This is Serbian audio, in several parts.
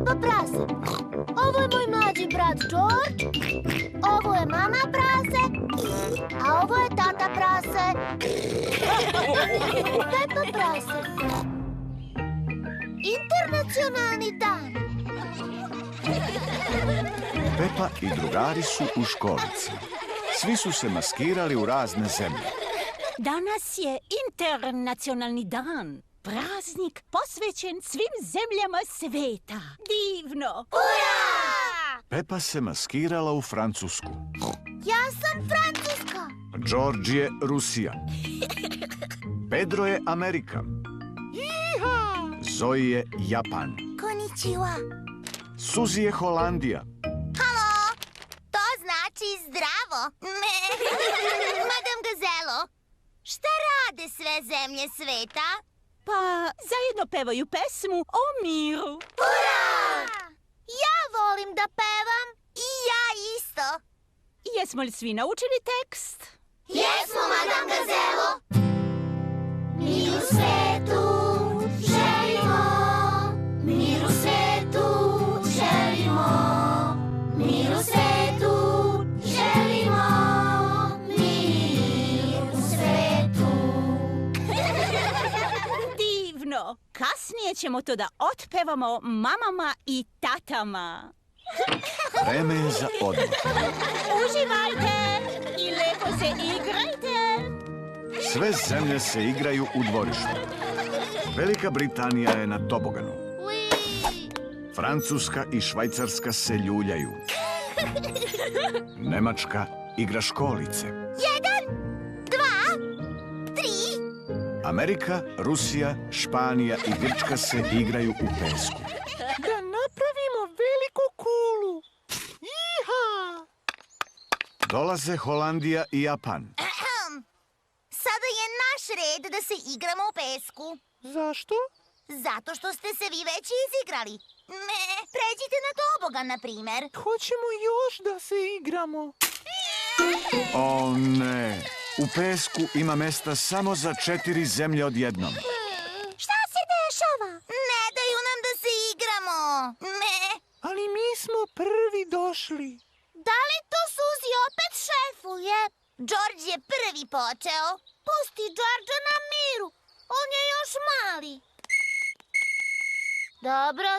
Pepa prase. Ovo je moj mlađi brat George. Ovo je mama prase. A ovo je tata prase. Pepa prase. Internacionalni dan. Pepa i drugari su u školici. Svi su se maskirali u razne zemlje. Danas je internacionalni dan. Praznik posvećen svim zemljama sveta. Divno! Ura! Pepa se maskirala u Francusku. Ja sam Francuska. George je Rusija. Pedro je Amerika. Zoe je Japan. Konnichiwa. Suzi je Holandija. Halo, to znači zdravo. Madam Gazelo, šta rade sve zemlje sveta? Pa zajedno pevaju pesmu o miru. Ura! Ja volim da pevam. I ja isto. Jesmo li svi naučili tekst? Jesmo, Madam Gazelo. Mi u svetu želimo. Mir u svetu želimo. Mir u svetu želimo. Mir u svetu. Divno! Kasnije ćemo to da otpevamo mamama i tatama. Vreme je za odmor. Uživajte i lepo se igrajte. Sve zemlje se igraju u dvorištu. Velika Britanija je na toboganu. Francuska i Švajcarska se ljuljaju. Nemačka igra školice. 1, 2, 3. Amerika, Rusija, Španija i Grčka se igraju u pesku. Da napravimo veliku kulu. Iha! Dolaze Holandija i Japan. Sada je naš red da se igramo u pesku. Zašto? Zato što ste se vi već izigrali. Pređite na tobogan, na primer. Hoćemo još da se igramo. O ne, u pesku ima mesta samo za 4 zemlje odjednom. Šta se dešava? Ne daju nam da se igramo. Ali mi smo prvi došli. Da li to Suzi opet šefuje? George je prvi počeo. Pusti Georgea na miru. On je još mali. Dobro,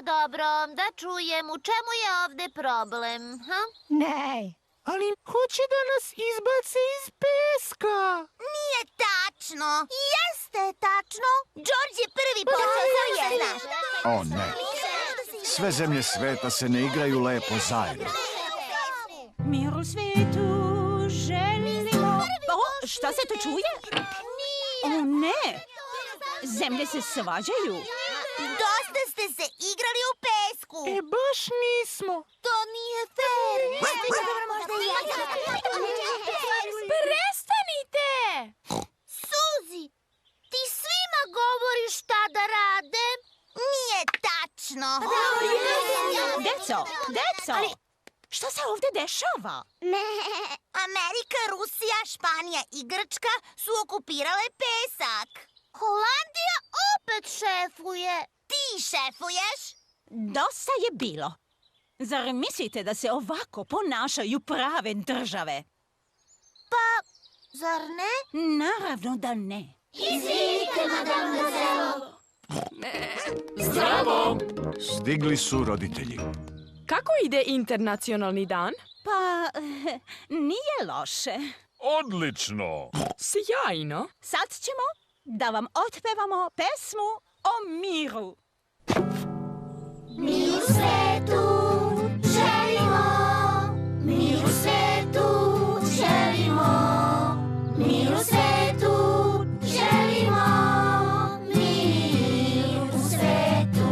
da čujem u čemu je ovde problem, ha? Ne. Ali hoće da nas izbace iz peska. Nije tačno. Jeste tačno. George je prvi počeo, sam je znaš. O ne, sve zemlje sveta se ne igraju lepo zajedno. Mir u svetu želimo. O, šta se to čuje? O ne, zemlje se svađaju. Dosta ste se igrali u pesku. Baš nismo. To nije fair. Prestanite! Suzi, ti svima govoriš šta da rade? Nije tačno. Deco, šta se ovde dešava? Amerika, Rusija, Španija i Grčka su okupirale pesak. Holandija opet šefuje. Ti šefuješ? Dosta je bilo. Zar mislite da se ovako ponašaju prave države? Pa, zar ne? Naravno da ne. Izvinite, Madam Gazelo. Zdravo! Stigli su roditelji. Kako ide internacionalni dan? Pa, nije loše. Odlično! Sjajno! Sad ćemo da vam otpevamo pesmu o miru. Mi u svetu želimo, mi u svetu želimo, mi u svetu želimo, mi u svetu.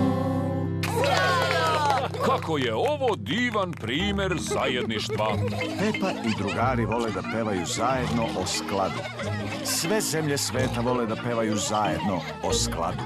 Kako je ovo divan primer zajedništva! Pepa i drugari vole da pevaju zajedno o skladu. Sve zemlje sveta vole da pevaju zajedno o skladu.